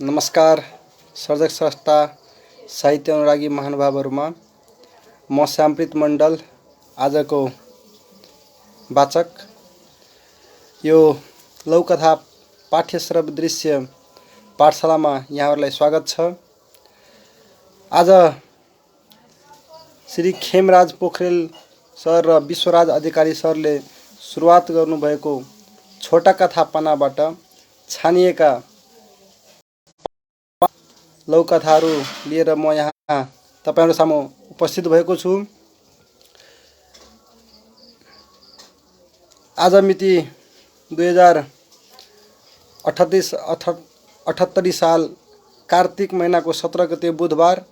नमस्कार सर्जक स्रष्टा साहित्य अनुरागी महानुभावहरुमा म श्यामप्रीत मण्डल आजको वाचक। यो लौकथा पाठ्य श्रव्य दृश्य पाठशालामा यहाँहरुलाई स्वागत छ। आज श्री खेमराज पोखरेल सर र विश्वराज अधिकारी सरले सुरुवात गर्नुभएको छोटा कथा पानाबाट छानिएका लौकथाहरू लिएर म यहाँ तपाईहरु सामु उपस्थित भएको छु। आज मिति 2078 साल कार्तिक महिनाको 17 गते बुधबार,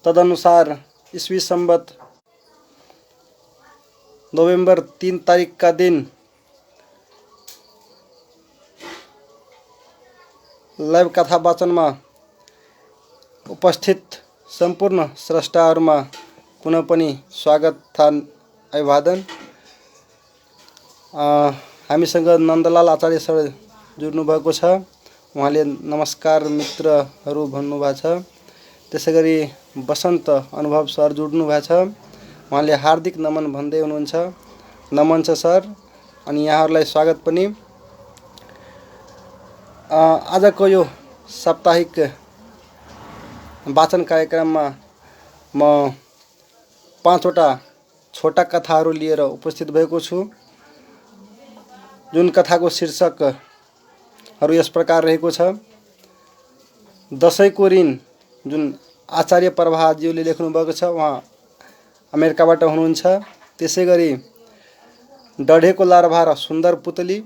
तदनुसार ईस्वी संवत नोभेम्बर 3 तारिक का दिन लाइभ कथा वाचनमा उपस्थित सम्पूर्ण स्रष्टाहरुमा पुनः पनि स्वागत तथा अभिवादन। हामीसँग नन्दलाल आचार्य सर जुड्नु भएको छ। उहाँले नमस्कार मित्रहरु भन्नु भएको छ। त्यसैगरी बसन्त अनुभव सर जुड्नु भएको छ। उहाँले हार्दिक नमन भन्दै हुनुहुन्छ। नमन छ सर अनि यहाँहरुलाई स्वागत पनि। आजको यो साप्ताहिक वाचन कार्यक्रममा म 5 वटा छोटा कथाहरू लिएर उपस्थित भएको छु। जुन कथाको शीर्षकहरू यस प्रकार रहेको छ। दशैंको ऋण, जुन आचार्य प्रभातज्यूले लेख्नु भएको छ। उहाँ अमेरिकाबाट हुनुहुन्छ। त्यसैगरी डढेको लार्भा र सुन्दर पुतली,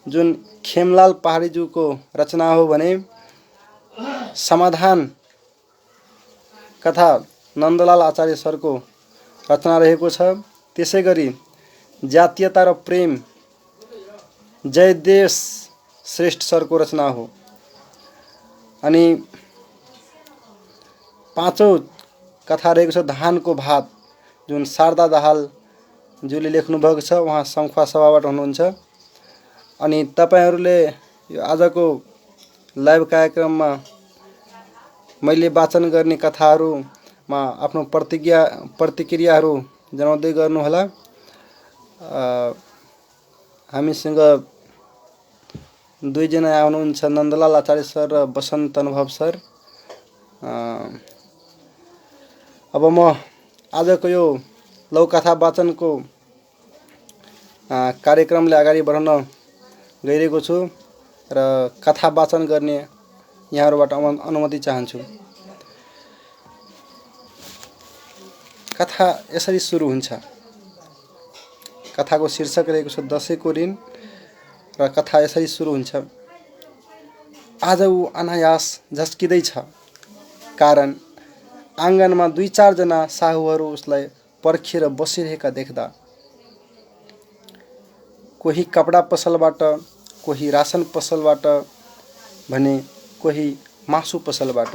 जुन खेमलाल पहाडीज्यूको रचना हो भने समाधान कथा नन्दलाल आचार्य सरको रचना रहेको छ। त्यसैगरी जातीयता र प्रेम जयदेव श्रेष्ठ सरको रचना हो। अनि पाँचौं कथा रहेको छ धानको भात, जुन शारदा दाहाल ज्यूले लेख्नु भएको छ। उहाँ संखुवा सभाबाट हुनुहुन्छ। अनि तपाईहरुले यो आजको लाइभ कार्यक्रममा मैले वाचन गर्ने कथाहरुमा आफ्नो प्रतिक्रियाहरू जनाउँदै गर्नुहोला। हामीसँग दुई जना आउनुहुन्छ, नन्दलाल आचार्य सर र बसन्त अनुभव सर। अब म आजको यो लौकथा वाचनको कार्यक्रमले अगाडि बढाउन गइरहेको छु र कथा वाचन गर्ने यहाँहरुबाट अनुमति चाहन्छु। कथा यसरी सुरु हुन्छ। कथाको शीर्षक रहेको छ दशैंको ऋण र कथा यसरी सुरु हुन्छ। आज ऊ अनायास झस्किँदै छ, कारण आँगनमा 2-4 जना साहुहरू उसलाई पर्खेर बसिरहेका देख्दा, कोही कपडा पसलबाट, कोही राशन पसलबाट भने कोही मासु पसलबाट।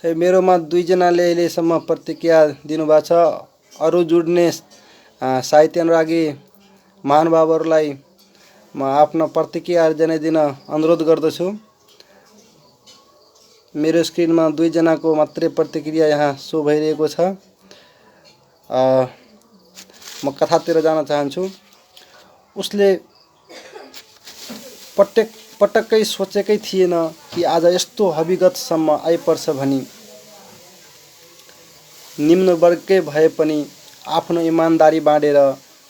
मेरोमा 2 जनाले अहिलेसम्म प्रतिक्रिया दिनुभएको छ। अरु जुड्ने साहित्य अनुरागी महानुभावहरुलाई म आफ्नो प्रतिक्रिया जनाइदिन अनुरोध गर्दछु। मेरो स्क्रिनमा 2 जनाको मात्रै प्रतिक्रिया यहाँ सो भइरहेको छ। म कथातिर जान चाहन्छु। उसले पटक्कै सोचेकै थिएन कि आज यस्तो हविगतसम्म आइपर्छ भनी। निम्न वर्गकै भए पनि आफ्नो इमानदारी बाँडेर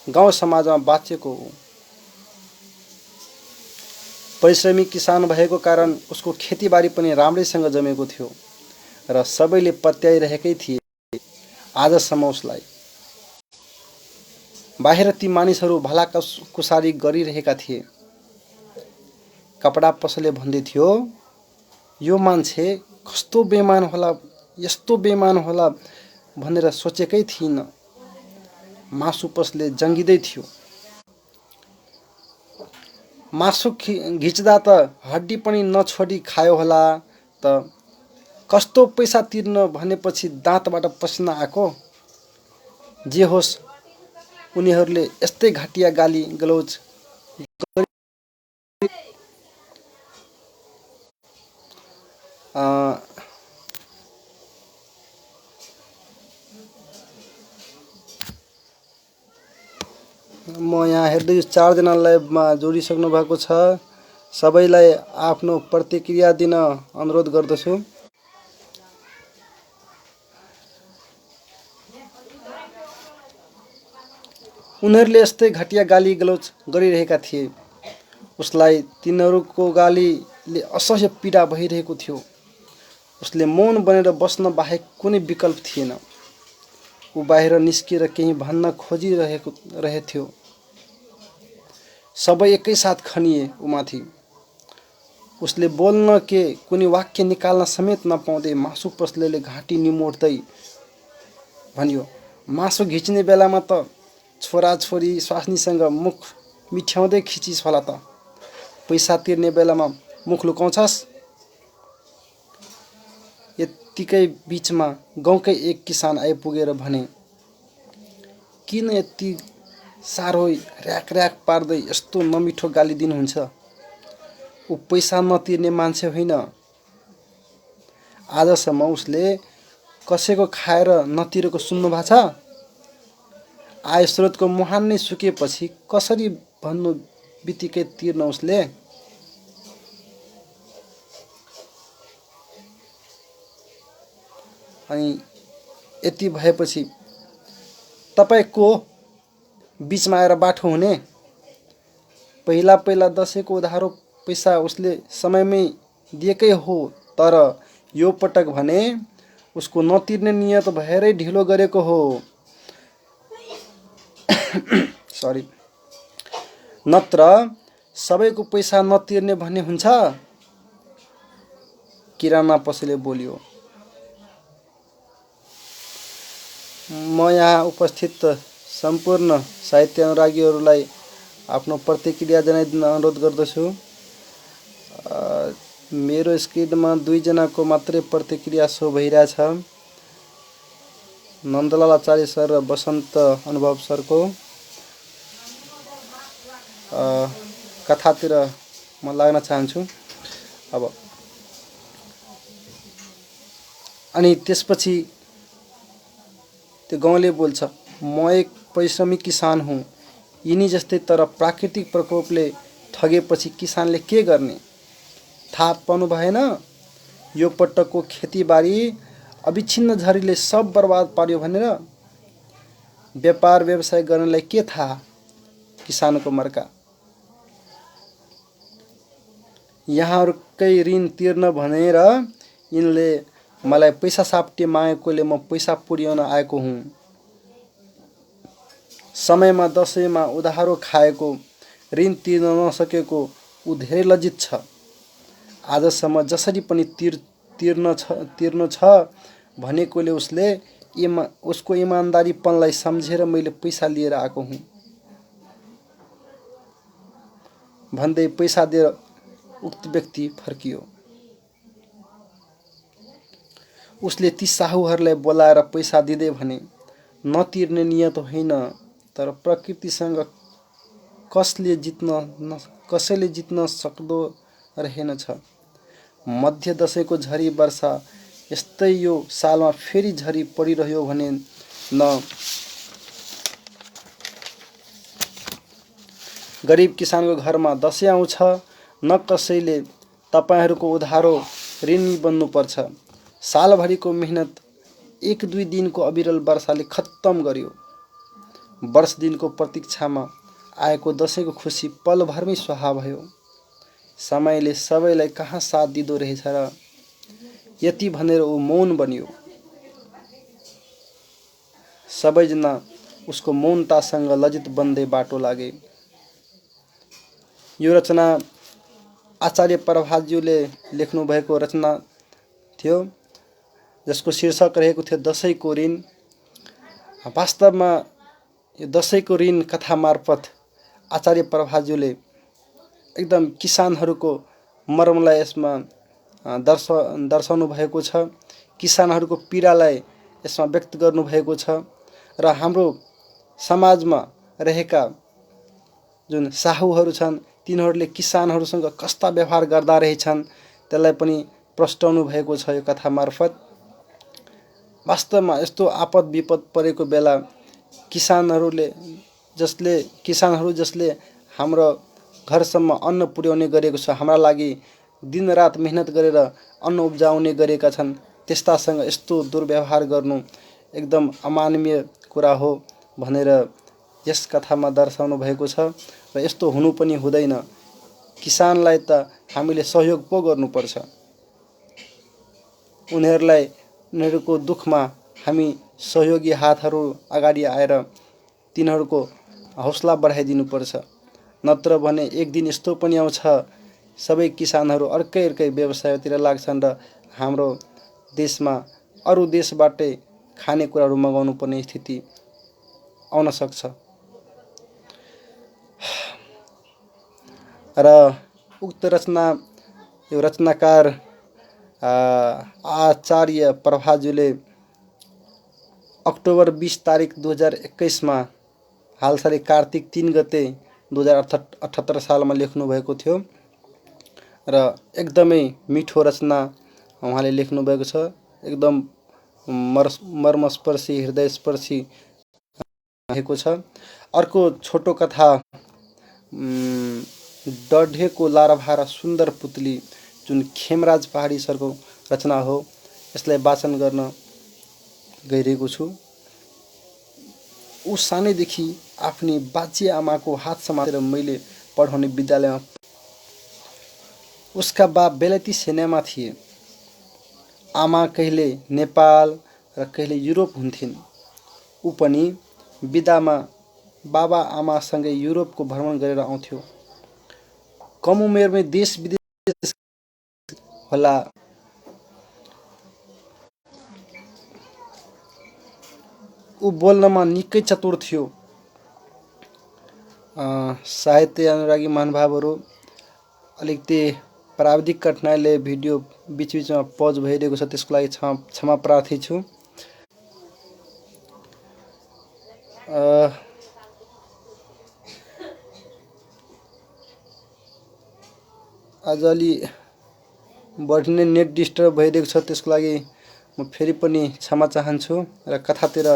गाउँ समाजमा बाँचेको हो। परिश्रमी किसान भएको कारण उसको खेतीबारी पनि राम्रैसँग जमेको थियो र सबैले पत्याइरहेकै थिए। आजसम्म उसलाई बाहिर ती मानिसहरू भलाकुसारी गरिरहेका थिए। कपडा पसलले भन्दै थियो, यो मान्छे कस्तो बेमान होला, यस्तो बेमान होला भनेर सोचेकै थिइन। मासु पसलले जङ्गिँदै थियो, मासु घिच्दा त हड्डी पनि नछोडी खायो होला त कस्तो पैसा तिर्न भनेपछि दाँतबाट पसिना आएको। जे होस्, उनीहरूले यस्तै घटिया गाली गलौज म यहाँ हेर्दैछु 4 जनालाई जोडिसक्नु भएको छ। सबैलाई आफ्नो प्रतिक्रिया दिन अनुरोध गर्दछु। उनीहरूले यस्तै घटिया गाली गलौज गरिरहेका थिए। उसलाई तिनीहरूको गालीले असह्य पीडा भइरहेको थियो। उसले मौन बनेर बस्न बाहेक कुनै विकल्प थिएन। ऊ बाहिर निस्किएर केही भन्न खोजिरहेथ्यो। सबै एकैसाथ खनिए उमाथि। उसले बोल्न के कुनै वाक्य निकाल्न समेत नपाउँदै मासु पसलेले घाँटी निमोड्दै भन्यो, मासु घिच्ने बेलामा त छोराछोरी स्वास्नीसँग मुख मिठ्याउँदै खिचिस होला त, पैसा तिर्ने बेलामा मुख लुकाउँछस्। यत्तिकै बीचमा गाउँकै एक किसान आइपुगेर भने, किन यति साह्रो र्याक र्याक पार्दै यस्तो नमिठो गाली दिनुहुन्छ? ऊ पैसा नतिर्ने मान्छे होइन। आजसम्म उसले कसैको खाएर नतिरेको सुन्नु भएको छ? आय स्रोतको मुहान नै सुकेपछि कसरी भन्नु बित्तिकै तिर्न उसले? अनि यति भएपछि तपाईँ को बीचमा आएर बाठो हुने? पहिला दसैँको उधारो पैसा उसले समयमै दिएकै हो, तर यो पटक भने उसको नतिर्ने नियत भएरै ढिलो गरेको हो। सरी, नत्र सबैको पैसा नतिर्ने भन्ने हुन्छ? किराना पसले बोल्यो। म यहाँ उपस्थित सम्पूर्ण साहित्य अनुरागीहरूलाई आफ्नो प्रतिक्रिया जनाइदिन अनुरोध गर्दछु। मेरो स्क्रिनमा 2 जनाको मात्रै प्रतिक्रिया सो भइरहेछ, नन्दलाल आचार्य सर र बसन्त अनुभव सरको। कथातिर म लाग्न चाहन्छु अब। अनि त्यसपछि त्यो गाउँले बोल्छ, म एक परिश्रमी किसान हुँ। यिनी जस्तै तर प्राकृतिक प्रकोपले ठगेपछि किसानले के गर्ने? थाहा पाउनु भएन? यो पटकको खेतीबारी अविच्छिन्न झरीले सब बर्बाद पार्यो भनेर। व्यापार व्यवसाय गर्नलाई के थाहा? किसानको मर्का। यहाँहरूकै ऋण तिर्न भनेर यिनले मलाई पैसा सापटे मागेकोले म पैसा पुर्याउन आएको हुँ। समयमा दसैँमा उधारो खाएको, ऋण तिर्न नसकेको ऊ धेरै लज्जित छ। आजसम्म जसरी पनि तिर्नु छ भनेकोले उसको इमान्दारीपनलाई सम्झेर मैले पैसा लिएर आएको हुँ भन्दै पैसा दिएर उक्त व्यक्ति फर्कियो। उसले ती साहुहरूलाई बोलाएर पैसा दिँदै भने, नतिर्ने नियत होइन, तर प्रकृतिसँग कसैले जित्न सक्दो रहेनछ। मध्य दशैँको झरी वर्षा यस्तै यो सालमा फेरि झरी परिरह्यो भने न गरिब किसानको घरमा दसैँ आउँछ, न कसैले तपाईहरूको उधारो ऋणी बन्नुपर्छ। सालभरिको मेहनत 1-2 दिनको अविरल वर्षाले खत्तम गर्यो। वर्ष दिनको प्रतीक्षामा आएको दसैँको खुसी पलभरमै स्वाहा भयो। समयले सबैलाई कहाँ साथ दिँदो रहेछ र? यति भनेर ऊ मौन बन्यो। सबैजना उसको मौनतासँग लज्जित बन्दै बाटो लागे। यो रचना आचार्य प्रभातज्यूले लेख्नु भएको रचना थियो, जसको शीर्षक रहेको थियो दसैँको ऋण। वास्तवमा यो दसैँको ऋण कथा मार्फत आचार्य प्रभातज्यूले एकदम किसानहरूको मर्मलाई यसमा दर्शाउनु भएको छ। किसानहरूको पीडालाई यसमा व्यक्त गर्नुभएको छ र हाम्रो समाजमा रहेका जुन साहुहरू छन् तिनीहरूले किसानहरूसँग कस्ता व्यवहार गर्दा रहेछन् त्यसलाई पनि प्रस्ताउनु भएको छ यो कथा मार्फत। वास्तवमा यस्तो आपद विपद परेको बेला किसानहरू जसले हाम्रो घरसम्म अन्न पुर्याउने गरेको छ, हाम्रा लागि दिनरात मेहनत गरेर अन्न उब्जाउने गरेका छन्, त्यस्तासँग यस्तो दुर्व्यवहार गर्नु एकदम अमानवीय कुरा हो भनेर यस कथामा दर्शाउनु भएको छ। र यस्तो हुनु पनि हुँदैन। किसानलाई त हामीले सहयोग पो गर्नुपर्छ। उनीहरूको दुःखमा हामी सहयोगी हातहरू अगाडि आएर तिनीहरूको हौसला बढाइदिनुपर्छ। नत्र भने एक दिन यस्तो पनि आउँछ सबै किसानहरू अर्कै व्यवसायतिर लाग्छन् र हाम्रो देशमा अरू देशबाटै खानेकुराहरू मगाउनु पर्ने स्थिति आउन सक्छ। र उक्त यो रचनाकार आचार्य प्रभाज्यूले अक्टोबर 20 तारिक 2021 मा हालसालै कार्तिक 3 गते 2078 सालमा लेख्नु भएको थियो र एकदमै मिठो रचना उहाँले लेख्नु भएको छ। एकदम मर्मस्पर्शी हृदयस्पर्शी रहेको छ। अर्को छोटो कथा डढेको लाराभारा सुन्दर पुतली जुन खेमराज पहाडी सरको रचना हो, यसलाई वाचन गर्न गइरहेको छु। ऊ सानैदेखि आफ्नी बाजे आमाको हात समातेर मैले पढाउने विद्यालयमा, उसका बा बेलायती सेनामा थिए। आमा कहिले नेपाल र कहिले युरोप हुन्थिन्। ऊ पनि बिदामा बाबा आमासँगै युरोपको भ्रमण गरेर आउँथ्यो। कम उमेरमै देश विदेश होला। ऊ बोल्नमा निकै चतुर थियो। साहित्य अनुरागी महानुभावहरू, अलिकति प्राविधिक कठिनाइले भिडियो बिचबिचमा पज भइरहेको छ, त्यसको लागि क्षमा प्रार्थी छु। आज अलि बढी नै नेट डिस्टर्ब भइरहेको छ, त्यसको लागि म फेरि पनि क्षमा चाहन्छु र कथातिर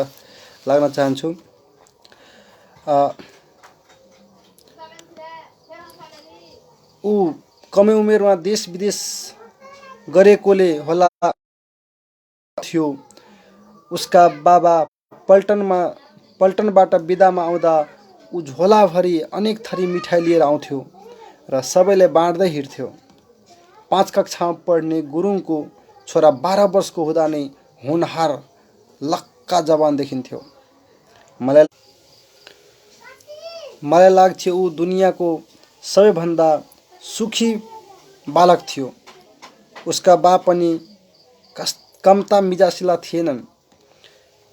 लाग्न चाहन्छु। ऊ कमै उमेरमा देश विदेश गरेकोले होला थियो। उसका बाबा पल्टनबाट बिदामा आउँदा ऊ झोलाभरि अनेक थरी मिठाई लिएर आउँथ्यो र सबैले बाँड्दै हिँड्थ्यो। 5 कक्षामा पढ्ने गुरुङको छोरा 12 वर्षको हुँदा नै होनहार लक्का जवान देखिन्थ्यो। मलाई लाग्थ्यो ऊ दुनियाँको सबैभन्दा सुखी बालक थियो। उसका बा पनि कम्ता मिजासिला थिएनन्।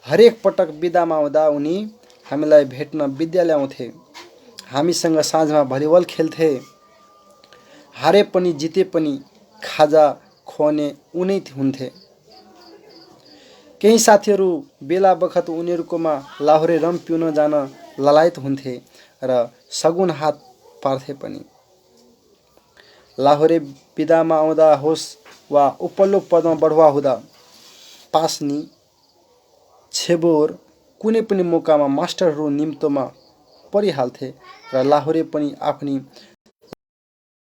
हरेक पटक बिदामा आउँदा उनी हामीलाई भेट्न विद्यालय आउँथे। हामीसँग साँझमा भलिबल खेल्थे। हारे पनि जिते पनि खाजा खुवाउने उनै हुन्थे। केही साथीहरू बेला बखत उनीहरूकोमा लाहोरे रम पिउन जान ललायत हुन्थे र सगुन हात पार्थे पनि। लाहोरे बिदामा आउँदा होस् वा उपल्लो पदमा बढुवा हुँदा, पास्नी, छेबोर कुनै पनि मौकामा मास्टरहरू निम्तोमा परिहाल्थे र लाहोरे पनि आफ्नी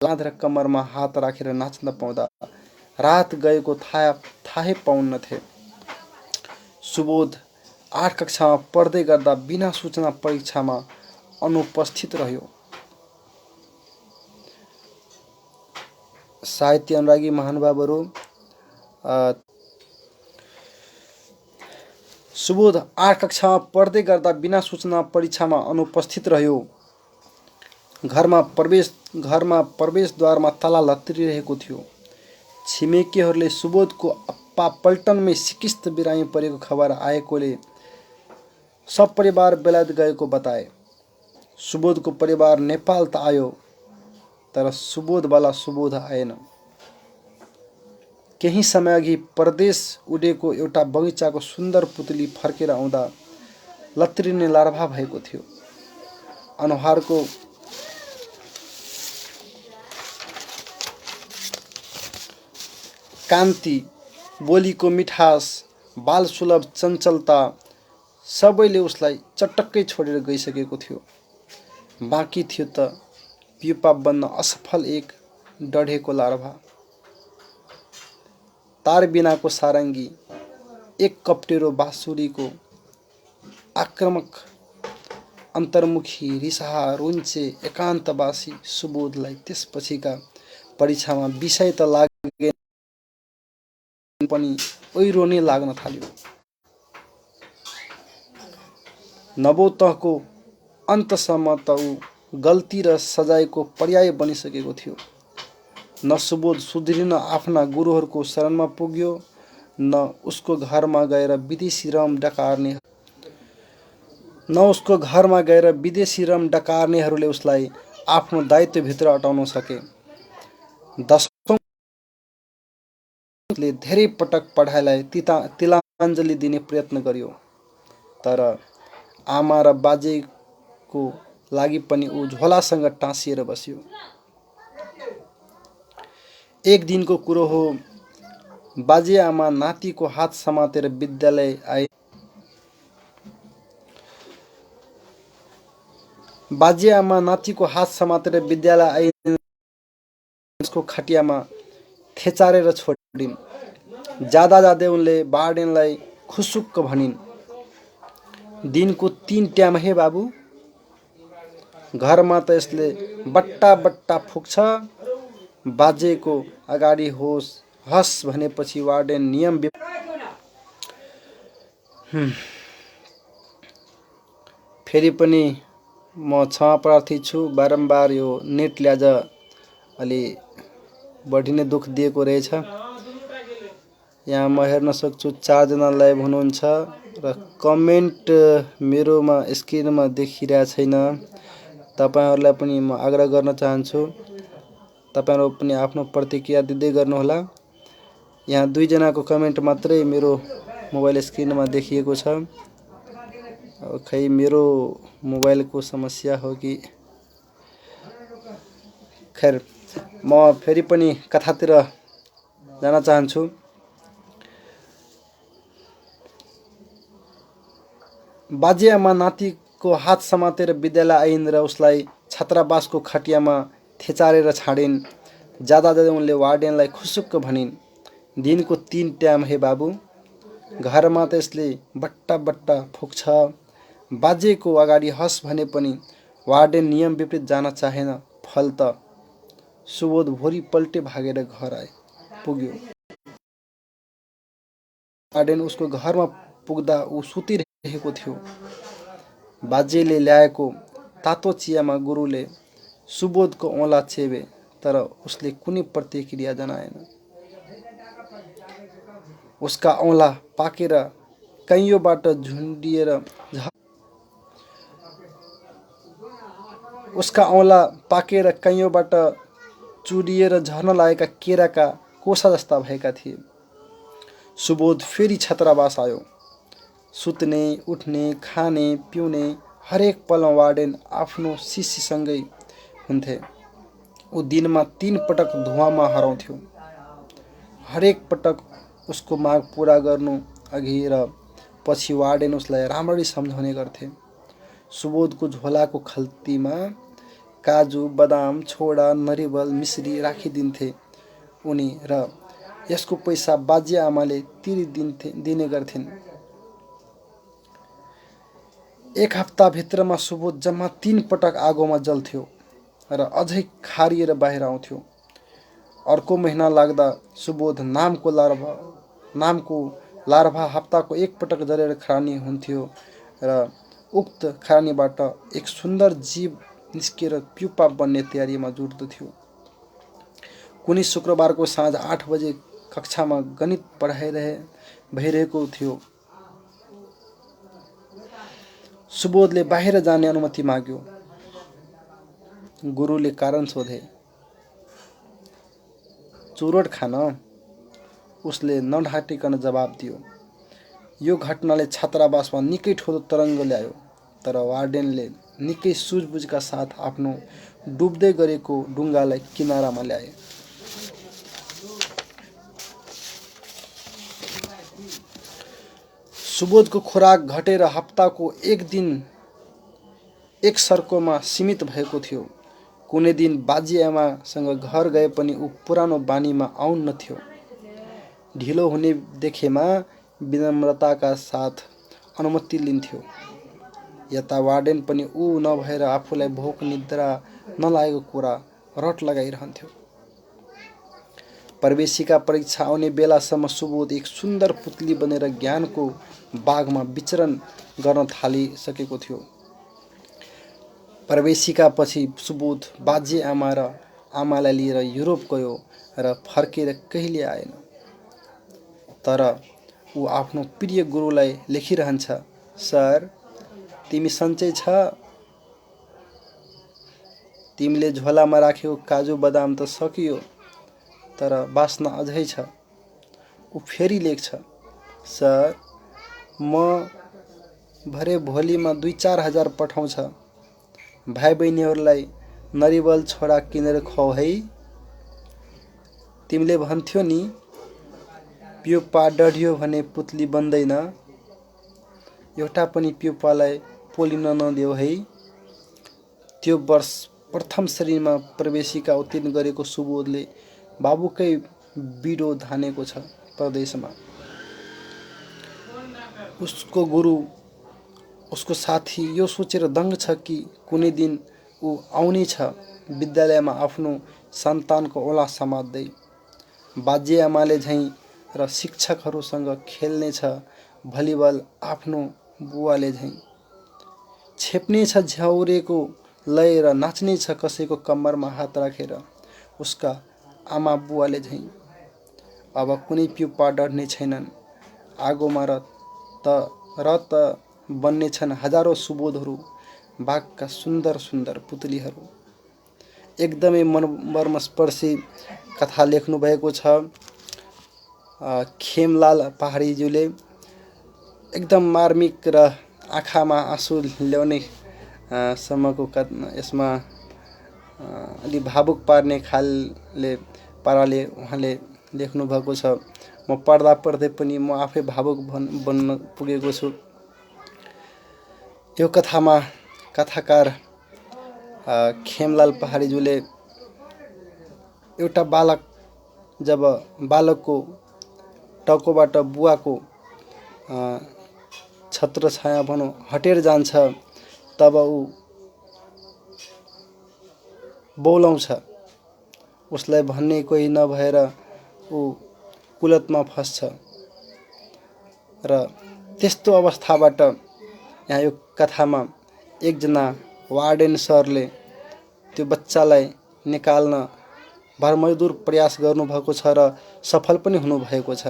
लाँध र कम्मरमा हात राखेर नाच्न पाउँदा रात गएको थाहै पाउन्नथे। सुबोध 8 कक्षामा पढ्दै गर्दा बिना सूचना परीक्षामा अनुपस्थित रह्यो। साहित्य अनुरागी महानुभावहरू, सुबोध 8 कक्षामा पढ्दै गर्दा बिना सूचना परीक्षामा अनुपस्थित रह्यो। घरमा प्रवेशद्वारमा ताला लत्रिरहेको थियो। छिमेकीहरूले सुबोधको अप्पा पल्टनमै सिकिस्त बिरामी परेको खबर आएकोले सपरिवार बेलायत गएको बताए। सुबोधको परिवार नेपाल त आयो, तर सुबोधवाला सुबोध आएन। केही समय अघि परदेश उडेको एउटा बगैँचाको सुन्दर पुतली फर्केर आउँदा लत्रिने लार्भा भएको थियो। अनुहारको कान्ति, बोलीको मिठास, बाल सुलभ चञ्चलता सबैले उसलाई चटक्कै छोडेर गइसकेको थियो। बाँकी थियो त प्युपा बन्न असफल एक डढेको लार्भा। तार बिनाको सारङ्गी, एक कप्टेरो बाँसुरीको आक्रामक अन्तर्मुखी रिसाहा रुन्चे एकान्तवासी सुबोधलाई त्यसपछिका परीक्षामा विषय त लागेन पनि ओइरो नै लाग्न थाल्यो। नवौँ तहको अन्तसम्म त ऊ गल्ती र सजायको पर्याय बनिसकेको थियो। न सुबोध सुध्रिन आफ्ना गुरुहरूको शरणमा पुग्यो, न उसको घरमा गएर विदेशी रम डकार्नेहरूले उसलाई आफ्नो दायित्वभित्र अटाउन सके। दशौँले धेरै पटक पढाइलाई तिलाञ्जली दिने प्रयत्न गर्यो, तर आमा र बाजेको लागि पनि ऊ झोलासँग टाँसिएर बस्यो। एक दिनको कुरो हो, बाजे आमा नातिको हात समातेर विद्यालय आए। उसको खटियामा थेचारेर छोडिन्। जाँदा जाँदै उनले वार्डेनलाई खुसुक्क भनिन्, दिनको 3 ट्याम हे बाबु, घरमा त यसले बट्टा बट्टा फुक्छ। बाजेको अगाडि हस भनेपछि वार्डेन नियम फेरि पनि म क्षमा प्रार्थी छु, बारम्बार यो नेट ल्याज अलि बढी नै दुःख दिएको रहेछ। यहाँ म हेर्न सक्छु 4 जना लाइभ हुनुहुन्छ र कमेन्ट मेरोमा स्क्रिनमा देखिरहेको छैन। तपाईहरुलाई पनि म आग्रह गर्न चाहन्छु, तपाईहरु पनि आफ्नो प्रतिक्रिया दिँदै गर्नुहोला। यहाँ 2 जनाको कमेन्ट मात्रै मेरो मोबाइल स्क्रिनमा देखिएको छ। खै मेरो मोबाइलको समस्या हो कि, खैर म फेरि पनि कथातिर जान चाहन्छु। बाजे आमा नातिको हात समातेर विद्यालय आइन् र उसलाई छात्रावासको खटियामा थेचारेर छाडिन्। जाँदा जाँदै उनले वार्डेनलाई खुसुक्क भनिन्, दिनको 3 ट्याम हे बाबु, घरमा त यसले बट्टा बट्टा फुक्छ। बाजेको अगाडि हस भने पनि वार्डेन नियम विपरीत जान चाहेन। फलत सुबोध भोलिपल्टै भागेर घर पुग्यो। वार्डेन उसको घरमा पुग्दा ऊ सुतिरहेको थियो। बाजेले ल्याएको तातो चियामा गुरुले सुबोधको औँला चेबे, तर उसले कुनै प्रतिक्रिया जनाएन। उसका औँला पाकेर कैयौँबाट चुडिएर झर्न लागेका केराका कोसा जस्ता भएका थिए। सुबोध फेरि छात्रावास आयो। सुत्ने, उठ्ने, खाने, पिउने हरेक पलमा वार्डेन आफ्नो शिष्यसँगै हुन्थे। ऊ दिनमा 3 पटक धुवाँमा हराउँथ्यो। हरेक पटक उसको माग पूरा गर्नु अघि र पछि वार्डेन उसलाई राम्ररी सम्झाउने गर्थे। सुबोधको झोलाको खल्तीमा काजु, बदाम, छोडा, नरिवल, मिश्री राखिदिन्थे उनी, र यसको पैसा बाजे आमाले दिने गर्थिन्। 1 हप्ताभित्रमा सुबोध जम्मा 3 पटक आगोमा जल्थ्यो र अझै खारिएर बाहिर आउँथ्यो। अर्को महिना लाग्दा सुबोध नामको लार्भा हप्ताको 1 पटक जलेर खरानी हुन्थ्यो र उक्त खरानीबाट एक सुन्दर जीव निस्केर प्युपा बन्ने तयारीमा जुट्दथ्यो। कुनै शुक्रबारको साँझ 8 बजे कक्षामा गणित भइरहेको थियो। सुबोधले बाहिर जाने अनुमति माग्यो। गुरुले कारण सोधे, चुरोट खान? उसले नढाँटिकन जवाब दियो। यो घटनाले छात्रावासमा निकै ठुलो तरङ्ग ल्यायो, तर वार्डेनले निकै सुझबुझका साथ आफ्नो डुब्दै गरेको डुङ्गालाई किनारामा ल्याए। सुबोधको खुराक घटेर हप्ताको एक दिन एक सर्कोमा सीमित भएको थियो। कुनै दिन बाजेआमासँग घर गए पनि ऊ पुरानो बानीमा आउन्नथ्यो। ढिलो हुने देखेमा विनम्रताका साथ अनुमति लिन्थ्यो। यता वार्डेन पनि ऊ नभएर आफूलाई भोक निद्रा नलागेको कुरा रट लगाइरहन्थ्यो। प्रवेशिका परीक्षा आउने बेलासम्म सुबोध एक सुन्दर पुतली बनेर ज्ञानको बागमा विचरण गर्न थालिसकेको थियो। प्रवेशिका पछि सुबोध बाजे आमा र आमालाई लिएर युरोप गयो र फर्केर कहिले आएन। तर ऊ आफ्नो प्रिय गुरुलाई लेखिरहन्छ, सर, तिमी सन्चै छ? तिमीले झोलामा राखेको काजु बदाम त सकियो, तर बास्ना अझै छ। ऊ फेरि लेख्छ, सर, म भरे भोलिमा 2-4 हजार पठाउँछ। भाइ बहिनीहरूलाई नरिवल छोडा किनेर खुवाऊ है। तिमीले भन्थ्यो नि प्युपा डढियो भने पुतली बन्दैन। एउटा पनि प्युपालाई पोलिन नदेऊ है। त्यो वर्ष प्रथम श्रेणीमा प्रवेशिका उत्तीर्ण गरेको सुबोधले बाबुकै बिडो धानेको छ परदेशमा। उसको गुरु, उसको साथी यो सोचेर दङ्ग छ कि कुनै दिन ऊ आउने छ विद्यालयमा आफ्नो सन्तानको औला समात्दै। बाजेआमाले झैँ र शिक्षकहरूसँग खेल्नेछ भलिबल आफ्नो बुवाले झैँ। छेप्नेछ झ्याउरेको लय र नाच्नेछ कसैको कम्मरमा हात राखेर उसका आमा बुवाले झैँ। अब कुनै प्युपा डढ्ने छैनन्। आगोमा र त बन्नेछन् हजारौँ सुबोधहरू, बाघका सुन्दर सुन्दर पुतलीहरू। एकदमै मर्मस्पर्शी कथा लेख्नु भएको छ खेमलाल पहाडीज्यूले। एकदम मार्मिक र आँखामा आँसु ल्याउने सम्मको यसमा अलि भावुक पार्ने पाराले उहाँले लेख्नु भएको छ। म पढ्दा पढ्दै पनि म आफै भावुक बन्न पुगेको छु। यो कथामा कथाकार खेमलाल पहाडीज्यूले एउटा बालक जब बालकको टाउकोबाट बुवाको छत्र छाया भनौँ हटेर जान्छ तब ऊ बौलाउँछ। उसलाई भन्ने कोही नभएर ऊ कुलतमा फस्छ र त्यस्तो अवस्थाबाट यहाँ यो कथामा एकजना वार्डेन सरले त्यो बच्चालाई निकाल्न भरमजदुर प्रयास गर्नुभएको छ र सफल पनि हुनुभएको छ।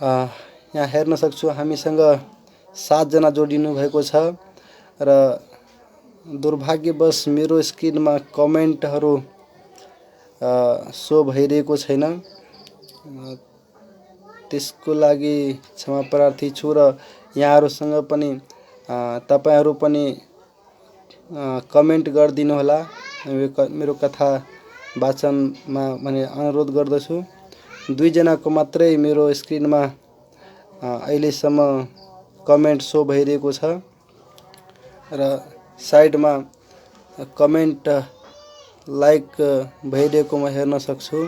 यहाँ हेर्न सक्छु हामीसँग 7 जना जोडिनु भएको छ र दुर्भाग्यवश मेरो स्क्रिनमा कमेन्टहरू सो भइरहेको छैन। त्यसको लागि क्षमा प्रार्थी छु र यहाँहरूसँग पनि तपाईहरु पनि कमेन्ट गरिदिनु होला। मेरो कथा वाचनमा भने अनुरोध गर्दछु। 2 जनाको मात्रै मेरो स्क्रिनमा अहिलेसम्म कमेन्ट सो भइरहेको छ र साइडमा कमेन्ट लाइक भइरहेको म हेर्न सक्छु।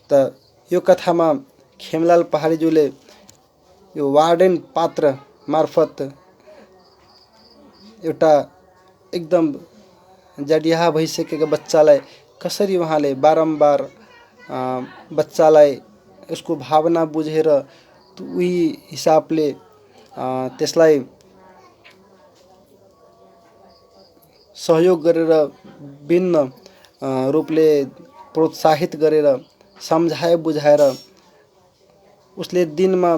त यो कथामा खेमलाल पहाडीज्यूले यो वार्डेन पात्र मार्फत एउटा एकदम जडिहा भइसकेको बच्चालाई कसरी उहाँले बारम्बार बच्चालाई उसको भावना बुझेर उही हिसाबले त्यसलाई सहयोग गरेर भिन्न रूपले प्रोत्साहित गरेर सम्झाए बुझाएर उसले दिनमा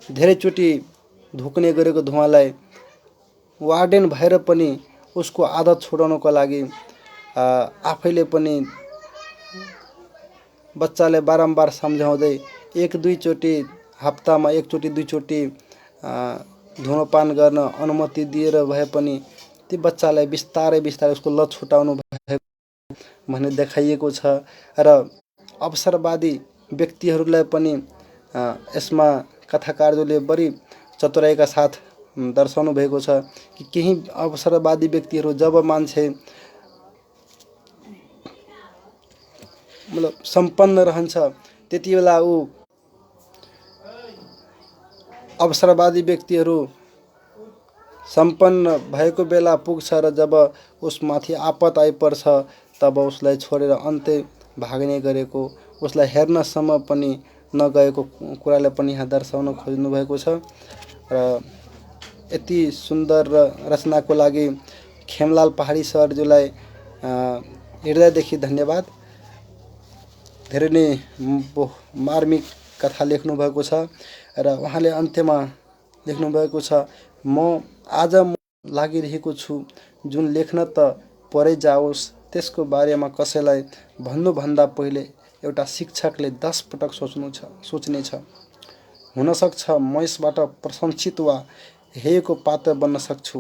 धेरैचोटि धुक्ने गरेको धुवालाई वार्डेन भएर पनि उसको आदत छोडाउनको लागि आफैले पनि बच्चाले बारम्बार सम्झाउँदै एक दुई चोटि हप्तामा एकचोटि दुईचोटि धुमपान गर्न अनुमति दिएर भए पनि ती बच्चालाई बिस्तारै बिस्तारै उसको लत छुटाउनु भएको भन्ने देखाइएको छ र अवसरवादी व्यक्तिहरूलाई पनि यसमा कथाकारले बढी चतुराइका साथ दर्शाउनु भएको छ कि केही अवसरवादी व्यक्तिहरू जब मान्छे मतलब सम्पन्न रहन्छ त्यति बेला ऊ अवसरवादी व्यक्तिहरू सम्पन्न भएको बेला पुग्छ र जब उसमाथि आपत आइपर्छ तब उसलाई छोडेर अन्त्य भाग्ने गरेको उसलाई हेर्नसम्म पनि नगएको कुरालाई पनि यहाँ दर्शाउन खोज्नु भएको छ र यति सुन्दर रचनाको लागि खेमलाल पहाडी सरज्यूलाई हृदयदेखि धन्यवाद। धेरै नै मार्मिक कथा लेख्नु भएको छ र उहाँले अन्त्यमा लेख्नु भएको छ म आज लागिरहेको छु जुन लेख्न त परै जाओस् त्यसको बारेमा कसैलाई भन्नुभन्दा पहिले एउटा शिक्षकले 10 पटक सोच्नेछ। हुनसक्छ म यसबाट प्रशंसित वा हेयको पात्र बन्न सक्छु,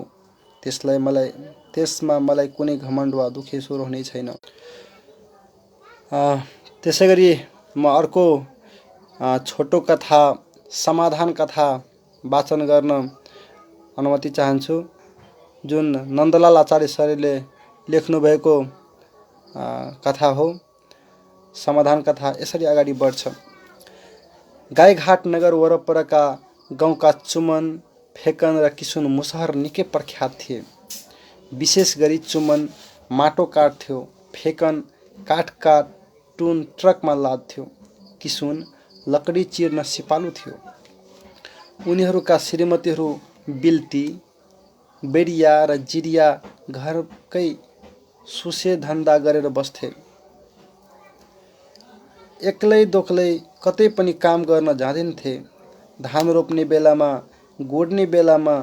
त्यसमा मलाई कुनै घमण्ड वा दुखेसो रहने छैन। त्यसैगरी म अर्को छोटो कथा समाधान कथा वाचन गर्न अनुमति चाहन्छु जुन नन्दलाल आचार्य सरले लेख्नु भएको कथा हो। समाधान कथा यसरी अगाडि बढ्छ। गाईघाट नगर वरपरका गाउँका चुमन, फेकन र किसुन मुसहर निकै प्रख्यात थिए। विशेष गरी चुमन माटो काट्थ्यो, फेकन काठका टुन ट्रकमा लाद्थ्यो, किसुन लकडी चिर्न सिपालु थियो। उनीहरूका श्रीमतीहरू बिल्टी, बेडिया र जिरिया घरकै सुसे धन्दा गरेर बस्थे। एक्लै दोक्लै कतै पनि काम गर्न जाँदैनथे। धान रोप्ने बेलामा, गोड्ने बेलामा